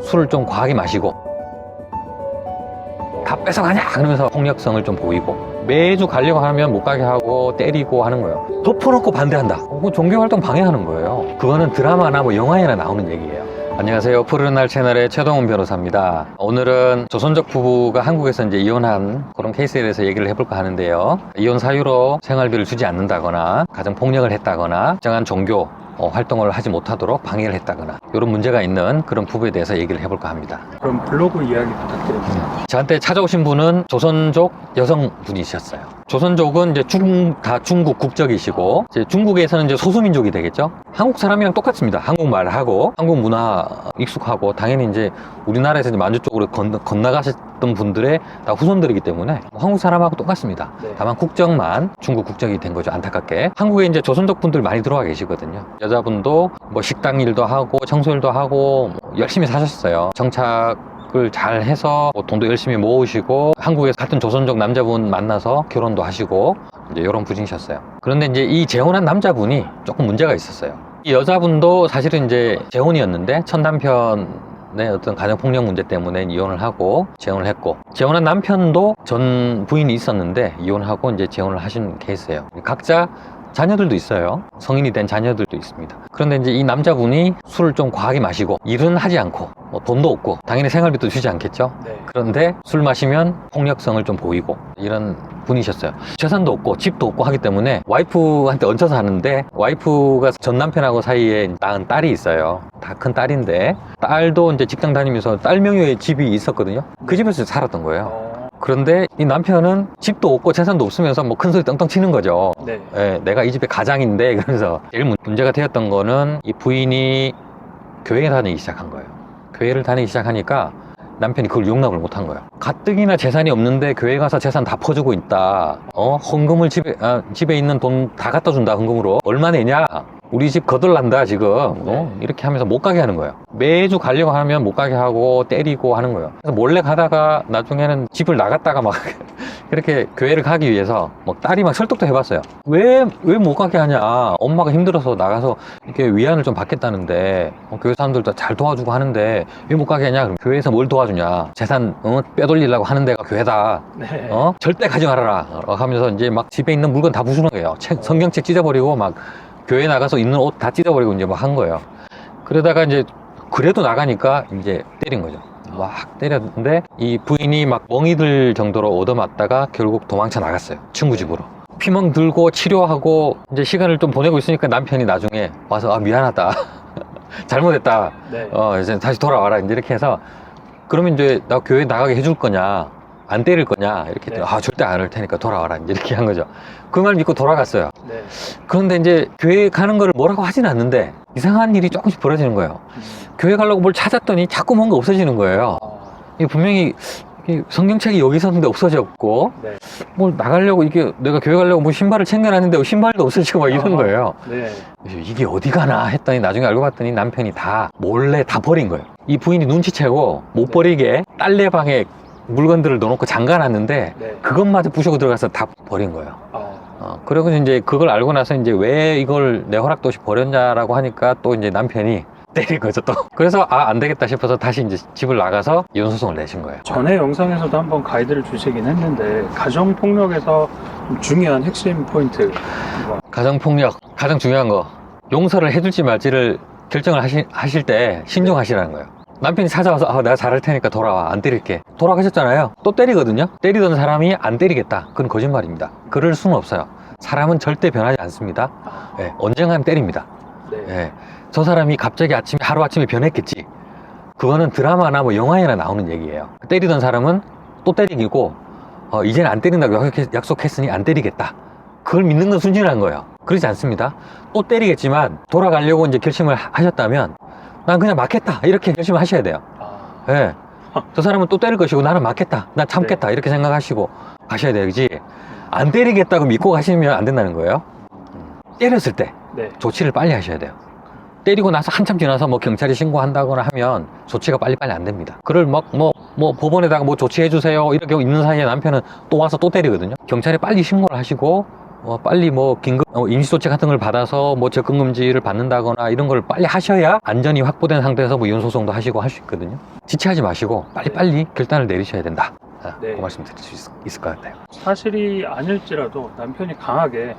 술을 좀 과하게 마시고 다 뺏어가냐 그러면서 폭력성을 좀 보이고 매주 가려고 하면 못 가게 하고 때리고 하는 거예요. 덮어놓고 반대한다. 종교활동 방해하는 거예요. 그거는 드라마나 뭐 영화에나 나오는 얘기예요. 안녕하세요. 푸르는 날 채널의 최동훈 변호사입니다. 오늘은 조선족 부부가 한국에서 이제 이혼한 그런 케이스에 대해서 얘기를 해볼까 하는데요. 이혼 사유로 생활비를 주지 않는다거나 가정폭력을 했다거나 특정한 종교 활동을 하지 못하도록 방해를 했다거나 이런 문제가 있는 그런 부부에 대해서 얘기를 해볼까 합니다. 그럼 블로그 이야기 부탁드립니다. 저한테 찾아오신 분은 조선족 여성분이셨어요. 조선족은 이제 다 중국 국적이시고 이제 중국에서는 이제 소수민족이 되겠죠. 한국 사람이랑 똑같습니다. 한국말하고 한국 문화 익숙하고 당연히 이제 우리나라에서 이제 만주 쪽으로 건너가셨던 분들의 다 후손들이기 때문에 한국 사람하고 똑같습니다. 네. 다만 국적만 중국 국적이 된 거죠. 안타깝게. 한국에 이제 조선족 분들 많이 들어와 계시거든요. 여자분도 뭐 식당 일도 하고 청소일도 하고 열심히 사셨어요. 정착을 잘 해서 돈도 열심히 모으시고 한국에서 같은 조선족 남자분 만나서 결혼도 하시고 이제 이런 분이셨어요. 그런데 이제 이 재혼한 남자분이 조금 문제가 있었어요. 이 여자분도 사실은 이제 재혼이었는데 첫 남편의 어떤 가정폭력 문제 때문에 이혼을 하고 재혼을 했고, 재혼한 남편도 전 부인이 있었는데 이혼하고 이제 재혼을 하신 케이스예요. 각자 자녀들도 있어요. 성인이 된 자녀들도 있습니다. 그런데 이제 이 남자분이 술을 좀 과하게 마시고 일은 하지 않고 돈도 없고 당연히 생활비도 주지 않겠죠. 네. 그런데 술 마시면 폭력성을 좀 보이고 이런 분이셨어요. 재산도 없고 집도 없고 하기 때문에 와이프한테 얹혀서 하는데, 와이프가 전 남편하고 사이에 낳은 딸이 있어요. 다 큰 딸인데 딸도 이제 직장 다니면서 딸 명의의 집이 있었거든요. 그 집에서 살았던 거예요. 그런데 이 남편은 집도 없고 재산도 없으면서 뭐 큰 소리 떵떵 치는 거죠. 네. 예, 내가 이 집의 가장인데. 그래서 제일 문제가 되었던 거는 이 부인이 교회에 다니기 시작한 거예요. 교회를 다니기 시작하니까 남편이 그걸 용납을 못한 거예요. 가뜩이나 재산이 없는데 교회 가서 재산 다 퍼주고 있다. 헌금을 집에 있는 돈 다 갖다 준다. 헌금으로 얼마 내냐, 우리 집 거덜난다 지금. 이렇게 하면서 못 가게 하는 거예요. 매주 가려고 하면 못 가게 하고 때리고 하는 거예요. 그래서 몰래 가다가 나중에는 집을 나갔다가 막 이렇게 교회를 가기 위해서 막 딸이 막 설득도 해봤어요. 왜 못 가게 하냐, 엄마가 힘들어서 나가서 이렇게 위안을 좀 받겠다는데 교회 사람들도 잘 도와주고 하는데 왜 못 가게 하냐. 그럼 교회에서 뭘 도와주냐, 재산 빼돌리려고 하는 데가 교회다. 네. 절대 가지 말아라 하면서 이제 막 집에 있는 물건 다 부수는 거예요. 성경책 찢어버리고 막 교회 나가서 입는 옷 다 찢어버리고 이제 막 한 거예요. 그러다가 이제 그래도 나가니까 이제 때린 거죠. 막 때렸는데 이 부인이 막 멍이 들 정도로 얻어맞다가 결국 도망쳐 나갔어요. 친구 집으로. 피멍 들고 치료하고 이제 시간을 좀 보내고 있으니까 남편이 나중에 와서 미안하다. 잘못했다. 네. 이제 다시 돌아와라. 이제 이렇게 해서, 그러면 이제 나 교회 나가게 해줄 거냐, 안 때릴 거냐 이렇게 네. 했더니 절대 안 할 테니까 돌아와라. 이제 이렇게 한 거죠. 그 말 믿고 돌아갔어요. 네. 그런데 이제 교회 가는 걸 뭐라고 하진 않는데 이상한 일이 조금씩 벌어지는 거예요. 교회 가려고 뭘 찾았더니 자꾸 뭔가 없어지는 거예요. 이게 분명히 성경책이 여기 있었는데 없어졌고, 네. 뭘 나가려고, 이게 내가 교회 가려고 뭐 신발을 챙겨놨는데 신발도 없어지고 막 이런 거예요. 네. 이게 어디 가나 했더니 나중에 알고 봤더니 남편이 다 몰래 다 버린 거예요. 이 부인이 눈치채고 못 버리게 딸내 방에 물건들을 넣어놓고 잠가놨는데 네. 그것마저 부수고 들어가서 다 버린 거예요. 그리고 이제 그걸 알고 나서 이제 왜 이걸 내 허락도 없이 버렸냐라고 하니까 또 이제 남편이 때린 거죠 또. 그래서 안 되겠다 싶어서 다시 이제 집을 나가서 이혼소송을 내신 거예요. 전에 영상에서도 한번 가이드를 주시긴 했는데 가정폭력에서 중요한 핵심 포인트. 가정폭력 가장 중요한 거, 용서를 해줄지 말지를 결정을 하실 때 신중하시라는 거예요. 남편이 찾아와서 내가 잘할 테니까 돌아와, 안 때릴게. 돌아가셨잖아요. 또 때리거든요. 때리던 사람이 안 때리겠다, 그건 거짓말입니다. 그럴 수는 없어요. 사람은 절대 변하지 않습니다. 언젠가는 때립니다. 네. 저 사람이 갑자기 하루아침에 변했겠지. 그거는 드라마나 뭐 영화에나 나오는 얘기예요. 때리던 사람은 또 때리고 이제는 안 때린다고 약속했으니 안 때리겠다, 그걸 믿는 건 순진한 거예요. 그렇지 않습니다. 또 때리겠지만 돌아가려고 이제 결심을 하셨다면 난 그냥 맞겠다, 이렇게 결심을 하셔야 돼요. 저 사람은 또 때릴 것이고 나는 맞겠다, 난 참겠다, 이렇게 생각하시고 가셔야 되지. 안 때리겠다고 믿고 가시면 안 된다는 거예요. 때렸을 때 조치를 빨리 하셔야 돼요. 때리고 나서 한참 지나서 뭐 경찰에 신고한다거나 하면 조치가 빨리빨리 안 됩니다. 그걸 막 법원에다가 뭐 조치해 주세요 이렇게 있는 사이에 남편은 또 와서 또 때리거든요. 경찰에 빨리 신고를 하시고 빨리 뭐 긴급 임시조치 같은 걸 받아서 뭐 접근금지를 받는다거나 이런 걸 빨리 하셔야 안전이 확보된 상태에서 뭐 이혼소송도 하시고 할 수 있거든요. 지체하지 마시고 빨리빨리 결단을 내리셔야 된다. 네. 그 말씀 드릴 수 있을 것 같아요. 사실이 아닐지라도 남편이 강하게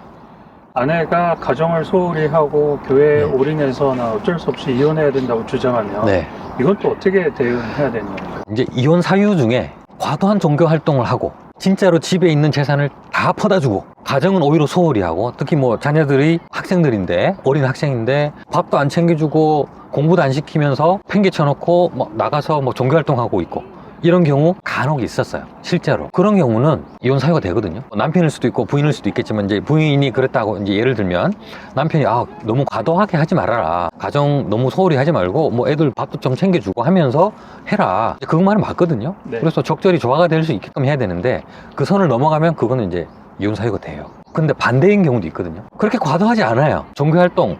아내가 가정을 소홀히 하고 교회에 네. 올인해서나 어쩔 수 없이 이혼해야 된다고 주장하면 네. 이건 또 어떻게 대응해야 되는 건가요? 이제 이혼 사유 중에 과도한 종교 활동을 하고 진짜로 집에 있는 재산을 다 퍼다주고 가정은 오히려 소홀히 하고 특히 뭐 자녀들이 학생들인데 어린 학생인데 밥도 안 챙겨주고 공부도 안 시키면서 팽개쳐놓고 뭐 나가서 뭐 종교 활동하고 있고 이런 경우 간혹 있었어요. 실제로 그런 경우는 이혼 사유가 되거든요. 남편일 수도 있고 부인일 수도 있겠지만 이제 부인이 그랬다고 이제 예를 들면 남편이 너무 과도하게 하지 말아라, 가정 너무 소홀히 하지 말고 뭐 애들 밥도 좀 챙겨주고 하면서 해라, 그것만은 맞거든요. 네. 그래서 적절히 조화가 될 수 있게끔 해야 되는데 그 선을 넘어가면 그거는 이제 이혼 사유가 돼요. 근데 반대인 경우도 있거든요. 그렇게 과도하지 않아요. 종교 활동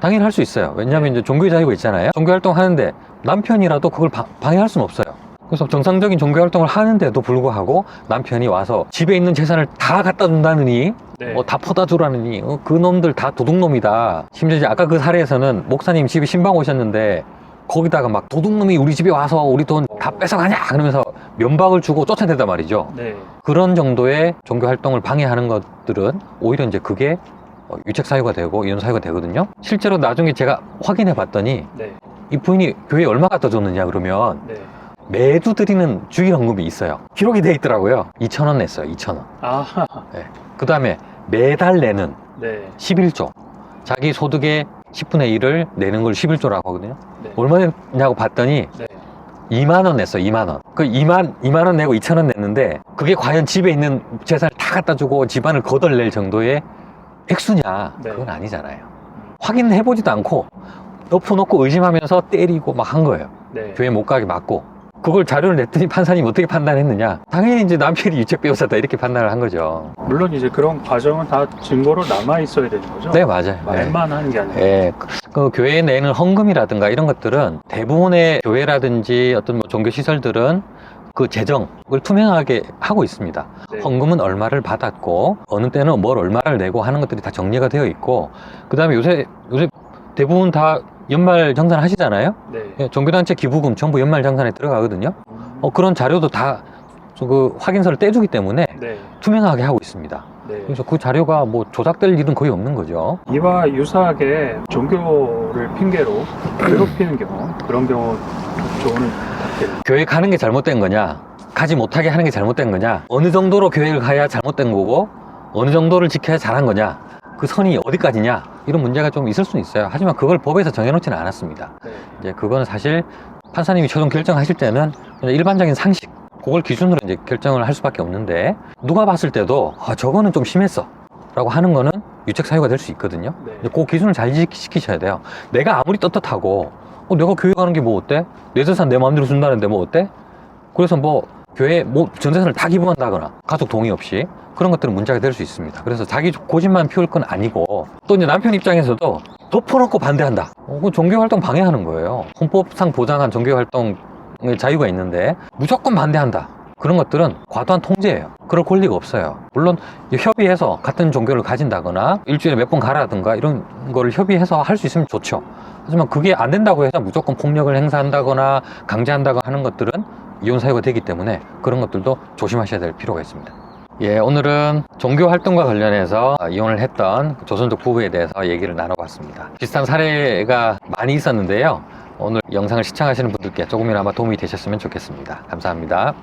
당연히 할 수 있어요. 왜냐하면 이제 종교의 자유가 있잖아요. 종교 활동 하는데 남편이라도 그걸 방해할 수는 없어요. 그래서 정상적인 종교 활동을 하는데도 불구하고 남편이 와서 집에 있는 재산을 다 갖다 준다느니 네. 다 퍼다 주라느니 그 놈들 다 도둑놈이다. 심지어 이제 아까 그 사례에서는 목사님 집에 신방 오셨는데 거기다가 막 도둑놈이 우리 집에 와서 우리 돈 다 뺏어가냐 그러면서 면박을 주고 쫓아낸단 말이죠. 네. 그런 정도의 종교 활동을 방해하는 것들은 오히려 이제 그게 유책 사유가 되고 이혼 사유가 되거든요. 실제로 나중에 제가 확인해 봤더니 네. 이 부인이 교회에 얼마 갖다 줬느냐 그러면 네. 매주 드리는 주일헌금이 있어요. 기록이 돼 있더라고요. 2,000원 냈어요. 2,000원. 아, 그 다음에 매달 내는 네. 11조. 자기 소득의 10분의 1을 내는 걸 11조라고 하거든요. 네. 얼마 냈냐고 봤더니 네. 2만 원 냈어요. 2만 원. 그 2만 원 내고 2,000원 냈는데 그게 과연 집에 있는 재산을 다 갖다 주고 집안을 거덜낼 정도의 액수냐? 네. 그건 아니잖아요. 확인해보지도 않고 덮어놓고 의심하면서 때리고 막 한 거예요. 네. 교회 못 가게 막고. 그걸 자료를 냈더니 판사님이 어떻게 판단했느냐? 당연히 이제 남편이 유책 빼앗았다 이렇게 판단을 한 거죠. 물론 이제 그런 과정은 다 증거로 남아 있어야 되는 거죠. 네, 맞아요. 말만 하는 게 아니라. 예, 그 교회에 내는 헌금이라든가 이런 것들은 대부분의 교회라든지 어떤 뭐 종교 시설들은 그 재정을 투명하게 하고 있습니다. 네. 헌금은 얼마를 받았고 어느 때는 뭘 얼마를 내고 하는 것들이 다 정리가 되어 있고 그 다음에 요새 대부분 다 연말 정산 하시잖아요. 네. 예, 종교단체 기부금 전부 연말 정산에 들어가거든요. 그런 자료도 다 그 확인서를 떼주기 때문에 네. 투명하게 하고 있습니다. 네. 그래서 그 자료가 뭐 조작될 일은 거의 없는 거죠. 이와 유사하게 종교를 핑계로 괴롭히는 경우, 그런 경우 조언을 부탁드립니다. 교회 가는 게 잘못된 거냐, 가지 못하게 하는 게 잘못된 거냐, 어느 정도로 교회를 가야 잘못된 거고 어느 정도를 지켜야 잘한 거냐, 그 선이 어디까지냐, 이런 문제가 좀 있을 수는 있어요. 하지만 그걸 법에서 정해놓지는 않았습니다. 네. 이제 그거는 사실 판사님이 최종 결정하실 때는 그냥 일반적인 상식, 그걸 기준으로 이제 결정을 할 수밖에 없는데 누가 봤을 때도 저거는 좀 심했어 라고 하는 거는 유책 사유가 될 수 있거든요. 네. 이제 그 기준을 잘 지키셔야 돼요. 내가 아무리 떳떳하고 내가 교회 가는 게 뭐 어때? 내 재산 내 마음대로 준다는데 뭐 어때? 그래서 뭐 교회 뭐 전 재산을 다 기부한다거나 가족 동의 없이 그런 것들은 문제가 될 수 있습니다. 그래서 자기 고집만 피울 건 아니고 또 이제 남편 입장에서도 덮어놓고 반대한다. 그 종교활동 방해하는 거예요. 헌법상 보장한 종교활동의 자유가 있는데 무조건 반대한다. 그런 것들은 과도한 통제예요. 그럴 권리가 없어요. 물론 협의해서 같은 종교를 가진다거나 일주일에 몇 번 가라든가 이런 거를 협의해서 할 수 있으면 좋죠. 하지만 그게 안 된다고 해서 무조건 폭력을 행사한다거나 강제한다거나 하는 것들은 이혼 사유가 되기 때문에 그런 것들도 조심하셔야 될 필요가 있습니다. 예, 오늘은 종교 활동과 관련해서 이혼을 했던 조선족 부부에 대해서 얘기를 나눠봤습니다. 비슷한 사례가 많이 있었는데요. 오늘 영상을 시청하시는 분들께 조금이나마 도움이 되셨으면 좋겠습니다. 감사합니다.